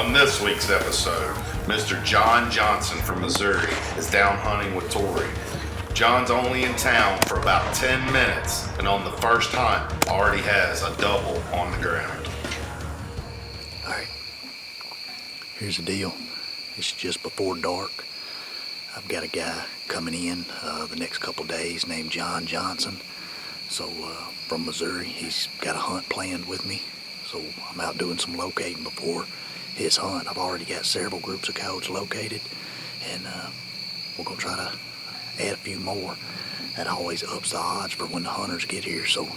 On this week's episode, Mr. John Johnson from Missouri is down hunting with Tori. John's only in town for about 10 minutes, and on the first hunt, already has a double on the ground. Alright, here's the deal. It's just before dark. I've got a guy coming in the next couple days named John Johnson. So from Missouri, he's got a hunt planned with me. So I'm out doing some locating before his hunt. I've already got several groups of coyotes located, and we're gonna try to add a few more. That always ups the odds for when the hunters get here. So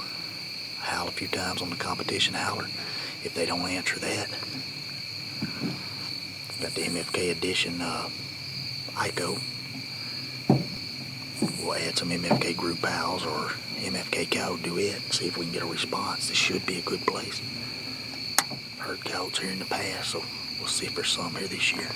howl a few times on the competition howler. If they don't answer that, got the MFK edition ICO. We'll add some MFK group pals or MFK coyote duet and see if we can get a response. This should be a good place. Heard coyotes here in the past, so we'll see if there's some here this year.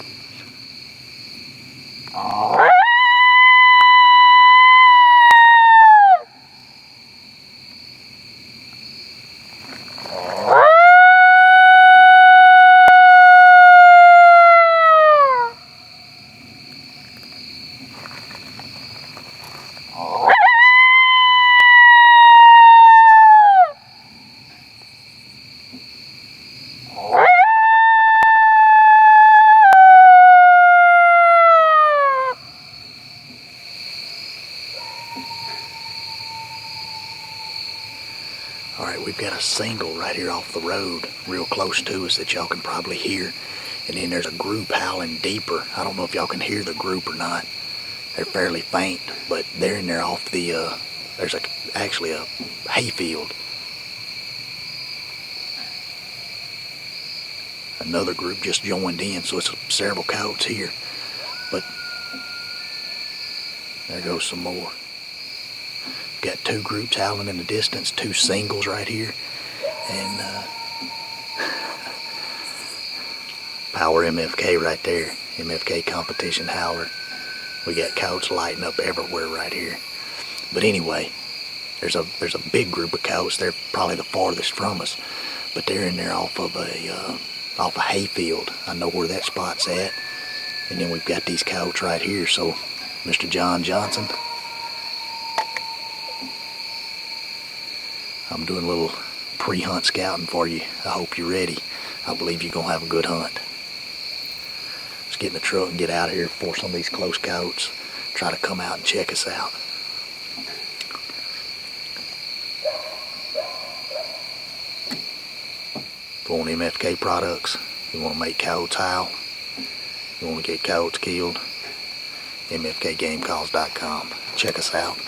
Alright, we've got a single right here off the road, real close to us that y'all can probably hear. And then there's a group howling deeper. I don't know if y'all can hear the group or not. They're fairly faint, but they're in there off the, there's actually a hayfield. Another group just joined in, so it's several coyotes here. But there goes some more. Got two groups howling in the distance, two singles right here, and power MFK right there, MFK competition howler. We got coyotes lighting up everywhere right here. But anyway, there's a big group of coyotes. They're probably the farthest from us, but they're in there off of a hayfield. I know where that spot's at. And then we've got these coyotes right here. So, Mr. John Johnson, I'm doing a little pre-hunt scouting for you. I hope you're ready. I believe you're gonna have a good hunt. Let's get in the truck and get out of here before some of these close coyotes try to come out and check us out. If you want MFK products, you want to make coyotes howl, you want to get coyotes killed, MFKGameCalls.com. Check us out.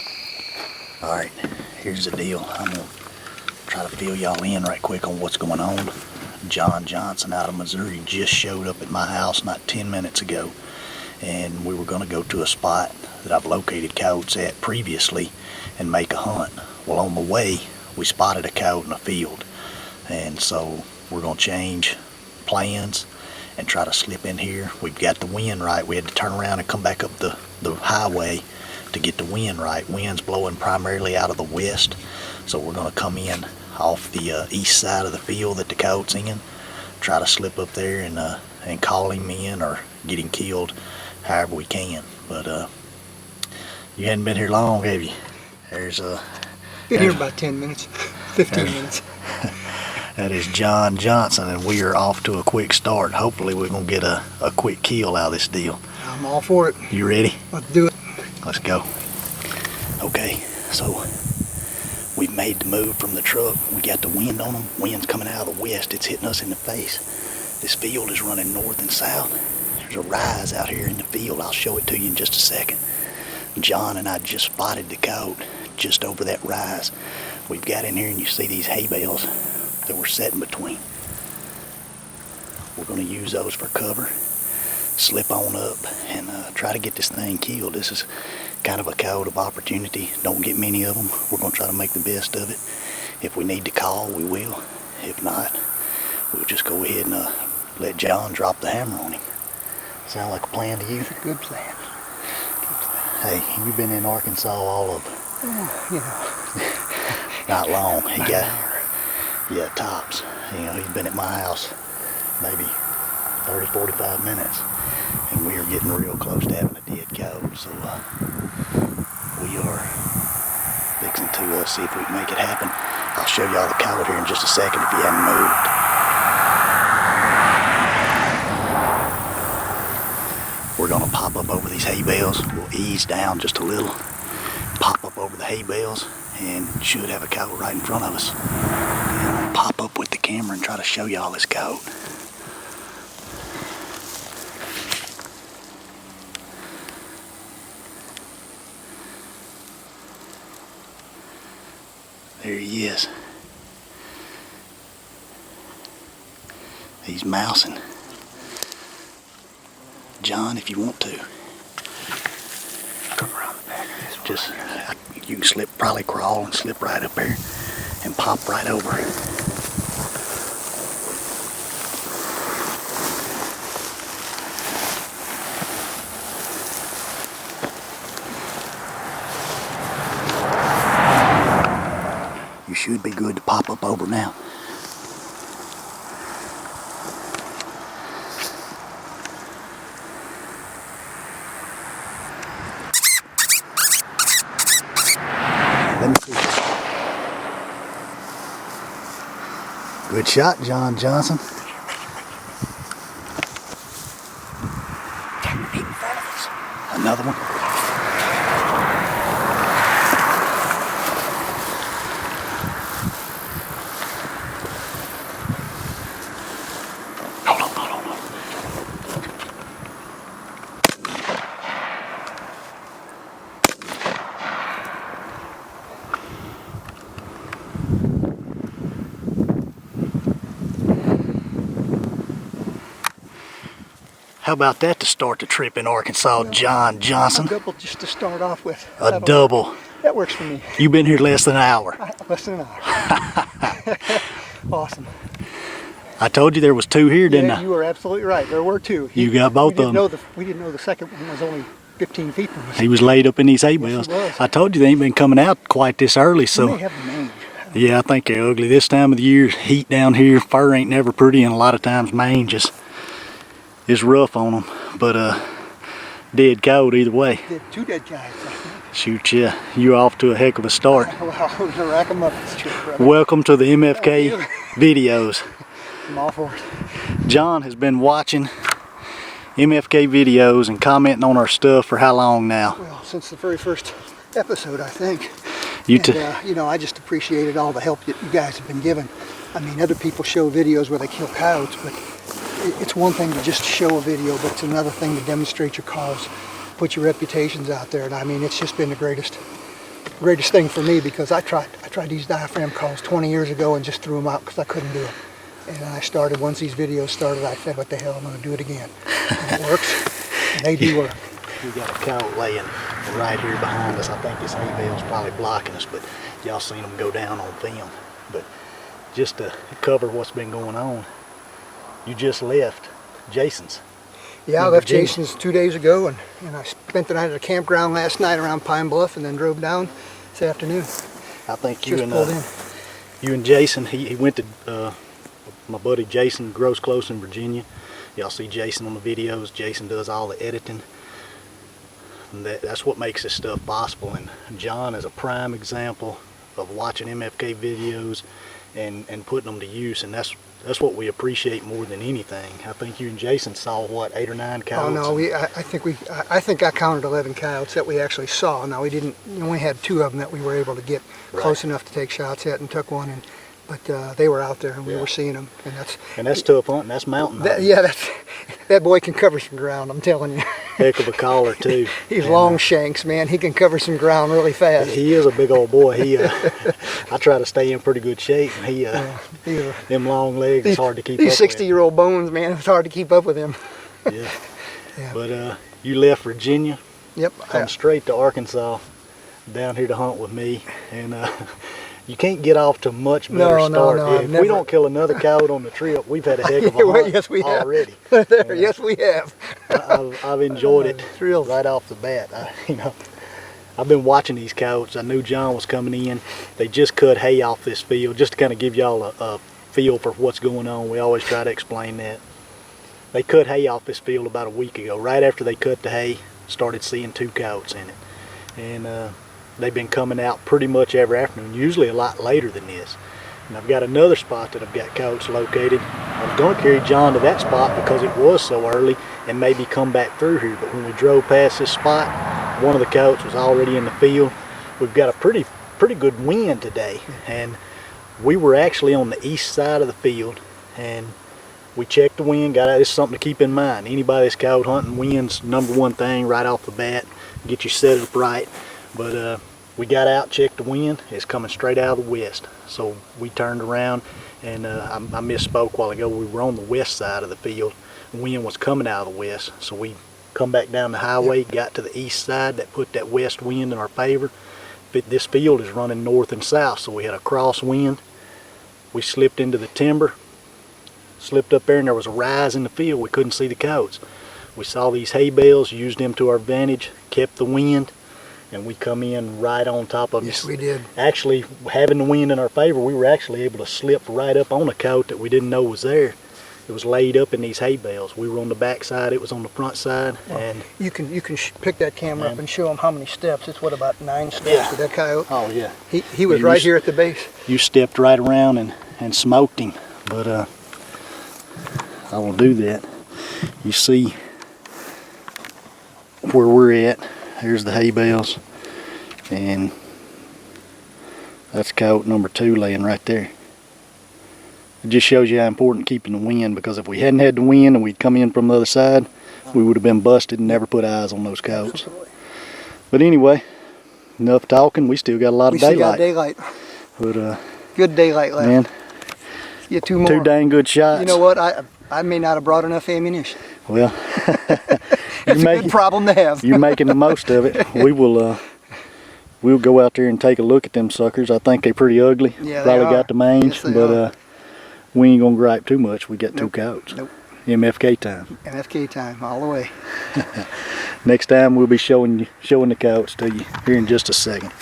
Alright, here's the deal. I'm going to try to fill y'all in right quick on what's going on. John Johnson out of Missouri just showed up at my house not 10 minutes ago, and we were going to go to a spot that I've located coyotes at previously and make a hunt. Well, on the way, we spotted a coyote in a field, and so we're going to change plans and try to slip in here. We've got the wind right. We had to turn around and come back up the highway to get the wind right. Wind's blowing primarily out of the west, so we're going to come in off the east side of the field that the coyote's in, try to slip up there and call him in or get him killed however we can. But you hadn't been here long, have you? Been here about 10 minutes, 15 minutes. That is John Johnson, and we are off to a quick start. Hopefully we're going to get a quick kill out of this deal. I'm all for it. You ready? Let's do it. Let's go. Okay, so we've made the move from the truck. We got the wind on them. Wind's coming out of the west. It's hitting us in the face. This field is running north and south. There's a rise out here in the field. I'll show it to you in just a second. John and I just spotted the coyote just over that rise. We've got in here and you see these hay bales that we're setting between. We're going to use those for cover. Slip on up and try to get this thing killed. This is kind of a coyote of opportunity. Don't get many of them. We're going to try to make the best of it. If we need to call, we will. If not, we'll just go ahead and let John drop the hammer on him. Sound like a plan to you? It's a good plan. Hey, you've been in Arkansas all of not long. He got tops. You know, he's been at my house maybe 30, 45 minutes. And we are getting real close to having a dead coyote. So we are fixing to see if we can make it happen. I'll show y'all the coyote here in just a second if you haven't moved. We're going to pop up over these hay bales. We'll ease down just a little, pop up over the hay bales, and should have a coyote right in front of us. And I'll pop up with the camera and try to show y'all this coyote. There he is. He's mousing. John, if you want to, come around the back of this. Just, you can slip, probably crawl and slip right up there and pop right over. You should be good to pop up over now. Let me see. Good shot, John Johnson. Another one. Hold on. How about that to start the trip in Arkansas, John Johnson? A double just to start off with. A double. That works for me. You've been here less than an hour. Less than an hour. Awesome. I told you there was two here, didn't I? You were absolutely right. There were two. You got both of them. We didn't know the second one was only 15 feet from us. He was laid up in these hay bales. Yes, he was. I told you they ain't been coming out quite this early, They so may have the mange. yeah, I think they're ugly. This time of the year, heat down here, fur ain't never pretty, and a lot of times mange is rough on them. But dead coyote either way. Two dead guys. Shoot, yeah, you're off to a heck of a start. Well, we're gonna rack them up. This trip, brother. Welcome to the MFK videos. I'm all for it. John has been watching MFK videos and commenting on our stuff for how long now? Well, since the very first episode, I think. You know, I just appreciated all the help that you guys have been giving. I mean, other people show videos where they kill coyotes, but it's one thing to just show a video, but it's another thing to demonstrate your cause, put your reputations out there. And I mean, it's just been the greatest thing for me, because I tried these diaphragm calls 20 years ago and just threw them out because I couldn't do them. And I started, once these videos started, I said, what the hell, I'm going to do it again. And it works, and they do work. We got a coyote laying right here behind us. I think this hay bale's probably blocking us, but y'all seen them go down on film. But just to cover what's been going on, you just left Jason's. Yeah, I left Jason's 2 days ago, and I spent the night at a campground last night around Pine Bluff, and then drove down this afternoon. I think you and Jason, he went to my buddy Jason grows close in Virginia. Y'all see Jason on the videos. Jason does all the editing. And that's what makes this stuff possible. And John is a prime example of watching MFK videos and putting them to use. And that's what we appreciate more than anything. I think you and Jason saw what, 8 or 9 coyotes? Oh no, I think I counted 11 coyotes that we actually saw. Now we only had 2 of them that we were able to get close enough to take shots at, and took one. But they were out there, and we were seeing them, and that's tough hunting. That's mountain hunting. That boy can cover some ground. I'm telling you. Heck of a caller too. He's long shanks, man. He can cover some ground really fast. He is a big old boy. I try to stay in pretty good shape, and them long legs, it's hard to keep up with. These 60-year-old bones, man, it's hard to keep up with him. Yeah. But you left Virginia. Yep. Come straight to Arkansas, down here to hunt with me, and you can't get off to much better start. No, if we don't kill another coyote on the trip, we've had a heck of a hunt yes, we have. already. Yes, we have. I've enjoyed it right off the bat. I've been watching these coyotes. I knew John was coming in. They just cut hay off this field, just to kind of give y'all a feel for what's going on. We always try to explain that. They cut hay off this field about a week ago. Right after they cut the hay, started seeing 2 coyotes in it. And they've been coming out pretty much every afternoon, usually a lot later than this. And I've got another spot that I've got coyotes located. I was going to carry John to that spot because it was so early and maybe come back through here. But when we drove past this spot, one of the coyotes was already in the field. We've got a pretty good wind today, and we were actually on the east side of the field, and we checked the wind. This is something to keep in mind. Anybody that's coyote hunting, wind's number one thing right off the bat. Get you set up right. But we got out, checked the wind. It's coming straight out of the west. So we turned around, and I misspoke a while ago. We were on the west side of the field. The wind was coming out of the west. So we come back down the highway, got to the east side. That put that west wind in our favor. But this field is running north and south, so we had a crosswind. We slipped into the timber, slipped up there, and there was a rise in the field. We couldn't see the coyotes. We saw these hay bales, used them to our advantage, kept the wind, and we come in right on top of it. Yes, we did. Actually, having the wind in our favor, we were actually able to slip right up on a coyote that we didn't know was there. It was laid up in these hay bales. We were on the back side, it was on the front side. And you can pick that camera up and show them how many steps. It's what, about 9 steps with that coyote? Oh yeah. He was right here at the base. You stepped right around and smoked him, but I will do that. You see where we're at. Here's the hay bales, and that's coyote number 2 laying right there. It just shows you how important keeping the wind, because if we hadn't had the wind and we'd come in from the other side, we would have been busted and never put eyes on those coyotes. But anyway, enough talking. We still got a lot of daylight. We still got daylight. But good daylight left. man, Get 2 more. 2 dang good shots. You know what? I may not have brought enough ammunition. Well, It's a good problem to have. You're making the most of it. We'll go out there and take a look at them suckers. I think they're pretty ugly. Yeah, Probably they are. got the mange, Yes, they but are. we ain't gonna gripe too much. We got 2 Nope. coyotes. Nope. MFK time. MFK time, all the way. Next time we'll be showing the coyotes to you here in just a second.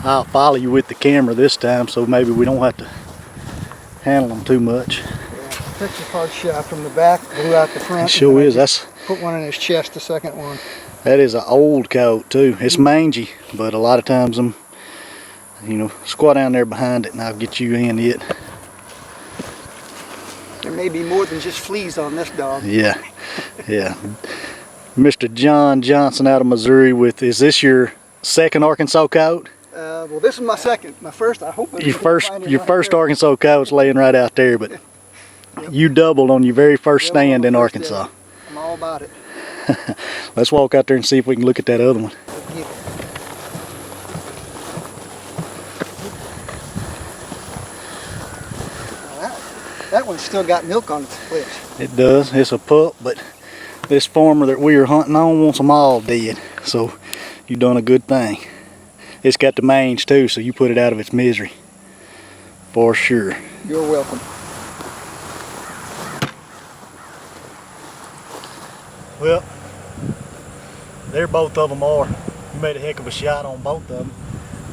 I'll follow you with the camera this time, so maybe we don't have to handle them too much. Texas hard shot from the back, blew out the front. It sure is. Put one in his chest, the second one. That is an old coyote too. It's mangy, but a lot of times them, squat down there behind it and I'll get you in it. There may be more than just fleas on this dog. Yeah, yeah. Mr. John Johnson out of Missouri is this your second Arkansas coyote? Well, this is my second. My first, I hope. Your first Arkansas coyote's laying right out there, but you doubled on your very first stand in Arkansas. I'm all about it. Let's walk out there and see if we can look at that other one. That one's still got milk on its lips. It does. It's a pup, but this farmer that we are hunting on wants them all dead. So you done a good thing. It's got the mange too, so you put it out of its misery. For sure. You're welcome. Well, there both of them are. You made a heck of a shot on both of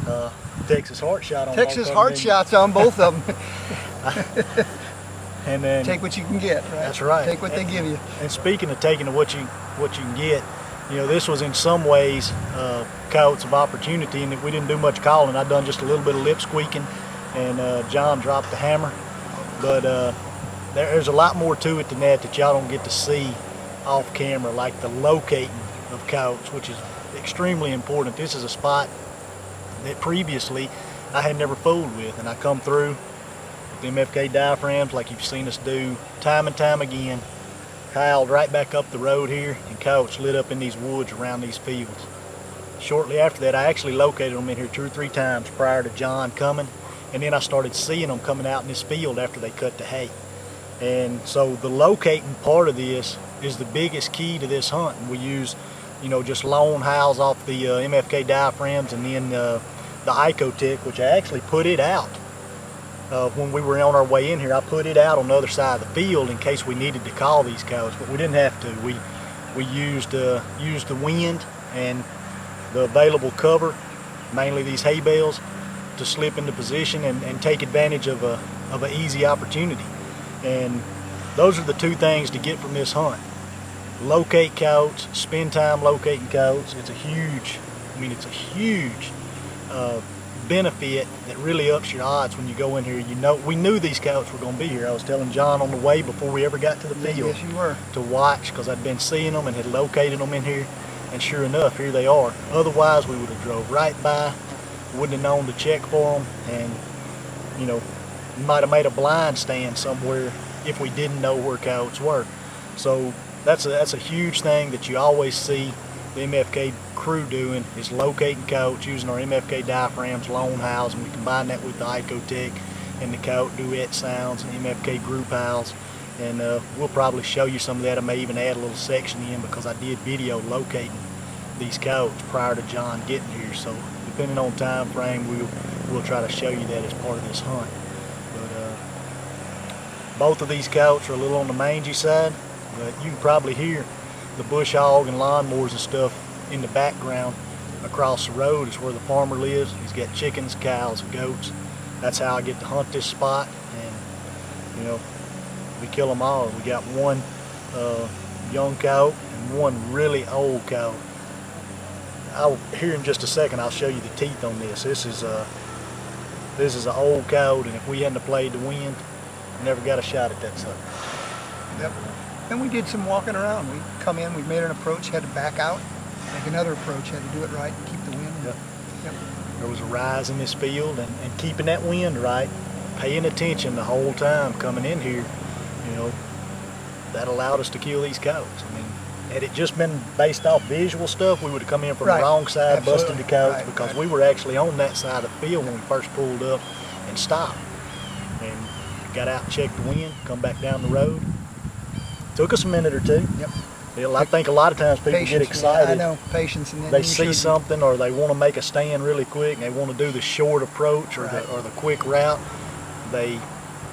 them. Texas heart shot on both of them. Texas heart shots on both of them. And then take what you can get, right? That's right. Take what they give you. And speaking of taking what you can get, this was in some ways coyotes of opportunity, in that we didn't do much calling. I done just a little bit of lip squeaking, and John dropped the hammer. But there's a lot more to it than that y'all don't get to see off camera, like the locating of coyotes, which is extremely important. This is a spot that previously I had never fooled with, and I come through with the MFK diaphragms like you've seen us do time and time again, piled right back up the road here, and coyotes lit up in these woods around these fields. Shortly after that, I actually located them in here 2 or 3 times prior to John coming, and then I started seeing them coming out in this field after they cut the hay. And so the locating part of this is the biggest key to this hunt. And we use, just lone howls off the MFK diaphragms, and then the Icotech, which I actually put it out when we were on our way in here. I put it out on the other side of the field in case we needed to call these coyotes, but we didn't have to. We used the wind and the available cover, mainly these hay bales, to slip into position and take advantage of an easy opportunity. And those are the two things to get from this hunt. Locate coyotes, spend time locating coyotes. It's a huge, it's a huge benefit that really ups your odds when you go in here. You know, we knew these coyotes were going to be here. I was telling John on the way before we ever got to the field. Yes, you were. To watch, because I'd been seeing them and had located them in here, and sure enough, here they are. Otherwise, we would have drove right by, wouldn't have known to check for them, and you know, we might have made a blind stand somewhere if we didn't know where coyotes were. So that's a huge thing that you always see the MFK crew doing, is locating coyotes using our MFK diaphragms, lone howls, and we combine that with the Icotec and the coyote duet sounds and MFK group howls. And we'll probably show you some of that. I may even add a little section in, because I did video locating these coyotes prior to John getting here. So depending on time frame, we'll try to show you that as part of this hunt. But both of these coyotes are a little on the mangy side, but you can probably hear the bush hog and lawnmowers and stuff in the background. Across the road is where the farmer lives. He's got chickens, cows, goats. That's how I get to hunt this spot, and you know, we kill them all. We got one young coyote and one really old coyote. Here in just a second, I'll show you the teeth on this. This is an old coyote, and if we hadn't played the wind, we never got a shot at that sucker. Yep. And we did some walking around. We come in, we made an approach, had to back out, make another approach, had to do it right and keep the wind. Yep. Yep. There was a rise in this field, and keeping that wind right, paying attention the whole time coming in here, you know, that allowed us to kill these coyotes. I mean, had it just been based off visual stuff, we would have come in from Right. the wrong side, Absolutely. busted the coyotes, Right. because Right. we were actually on that side of the field when we first pulled up and stopped. And got out and checked the wind, come back down the road. Took us a minute or two. Yep. Well, I think a lot of times people get excited. Yeah, I know, patience. And then They you see should- something, or they want to make a stand really quick, and they want to do the short approach or Right. the quick route. They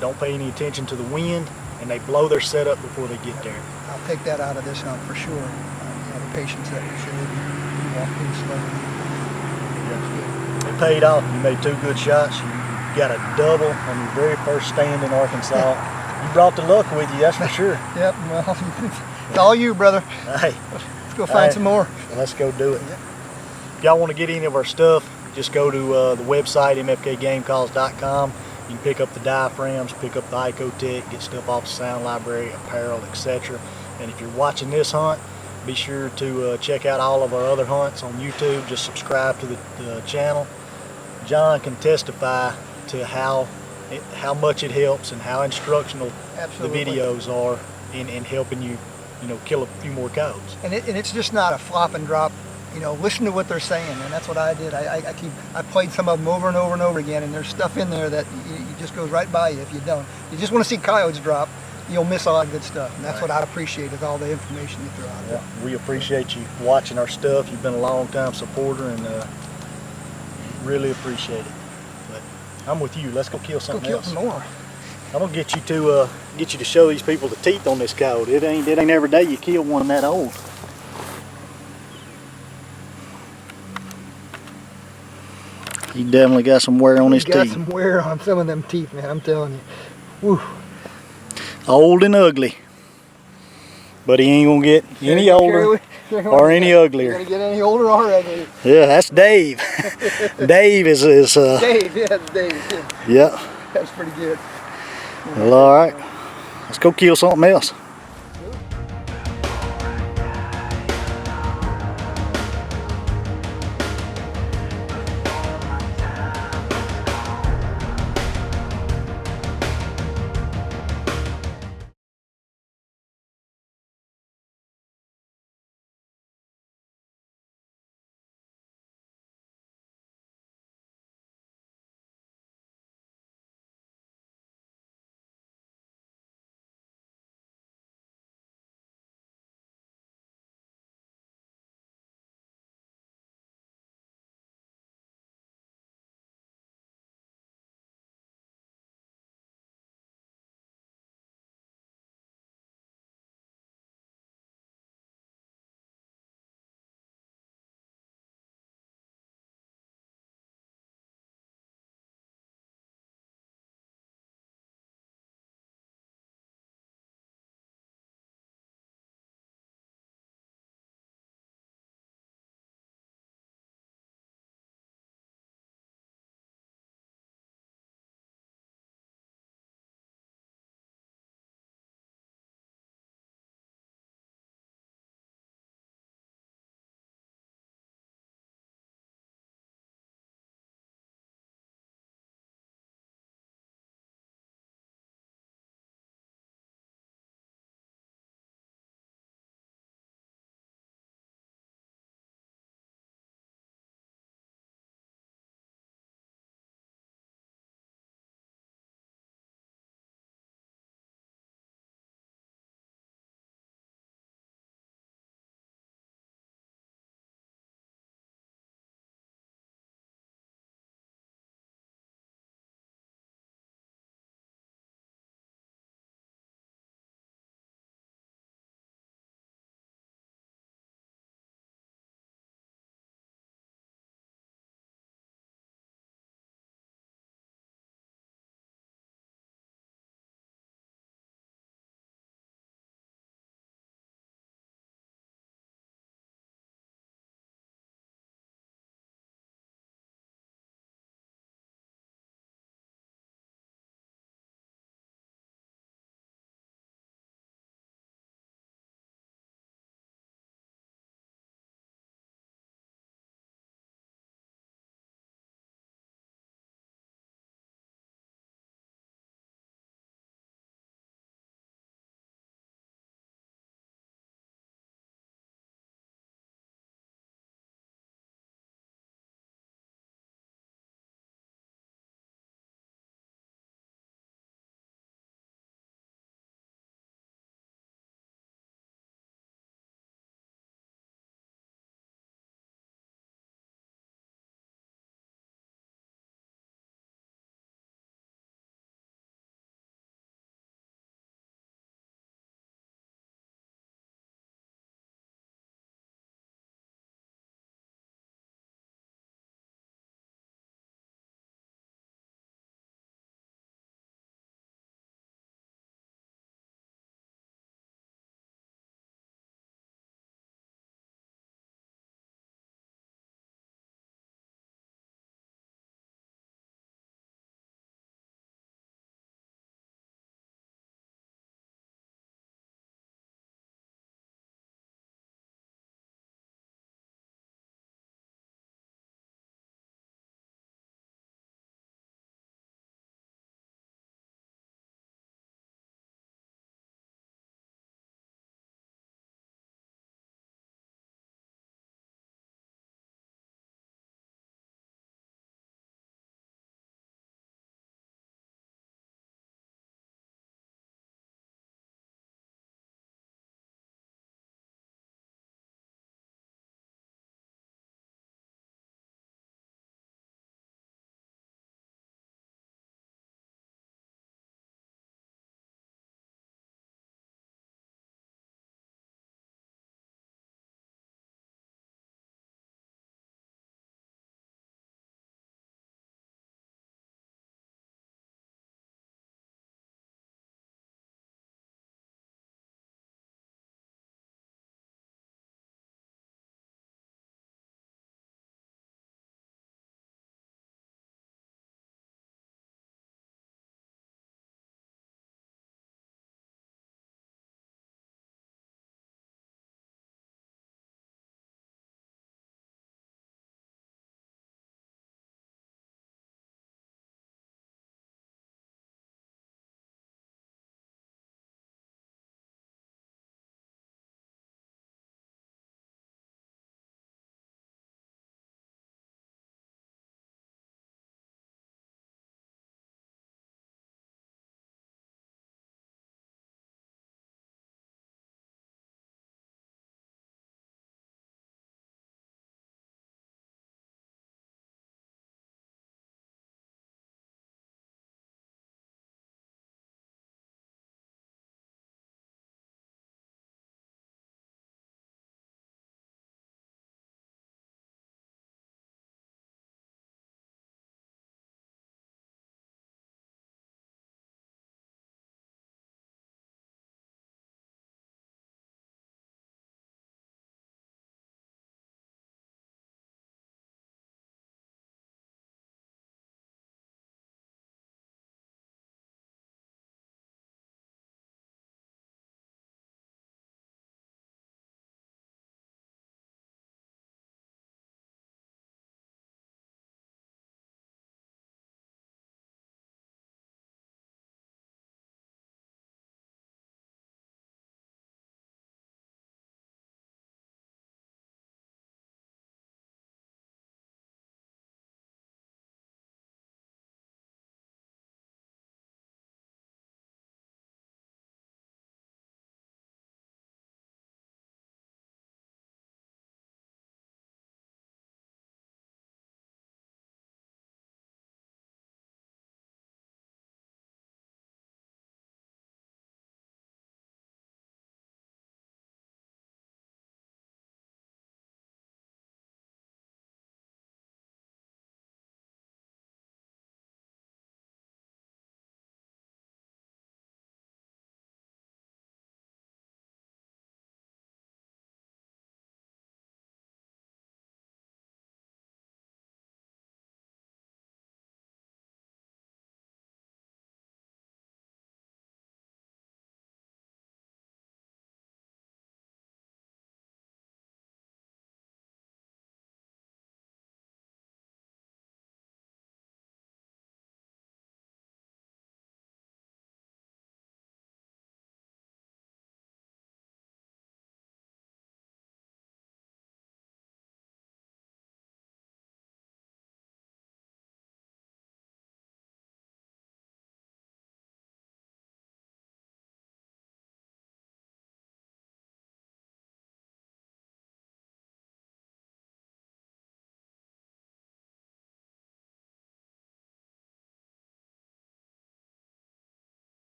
don't pay any attention to the wind, and they blow their setup before they get there. I'll take that out of this hunt for sure. The patience that we showed. We walked in slowly. It paid off. You made two good shots. You got a double on your very first stand in Arkansas. You brought the luck with you, that's for sure. Yep, well, it's all you, brother. Hey, Let's go find some more. let's go do it. Yep. If y'all want to get any of our stuff, just go to the website, mfkgamecalls.com. You can pick up the diaphragms, pick up the Icotec, get stuff off the sound library, apparel, etc. And if you're watching this hunt, be sure to check out all of our other hunts on YouTube. Just subscribe to the channel. John can testify to how much it helps and how instructional Absolutely. the videos are in helping you, kill a few more coyotes. And it's just not a flop and drop. Listen to what they're saying, and that's what I did. I played some of them over and over and over again, and there's stuff in there that you just goes right by you if you don't. You just want to see coyotes drop, you'll miss all that good stuff, and that's what I appreciate, is all the information you throw out there. Yeah, we appreciate you watching our stuff. You've been a long time supporter, and really appreciate it. But I'm with you. Let's go kill Let's go something kill else. some more. I'm gonna get you to show these people the teeth on this coyote. It ain't every day you kill one that old. He definitely got some wear on his He's got teeth. some wear on some of them teeth, man. I'm telling you. Whew. Old and ugly. But he ain't gonna get any older or any You're uglier. gonna get any older or uglier. Yeah, that's Dave. Dave is Dave, yeah, it's Dave. Yeah. yeah. That's pretty good. Well, all right. Let's go kill something else.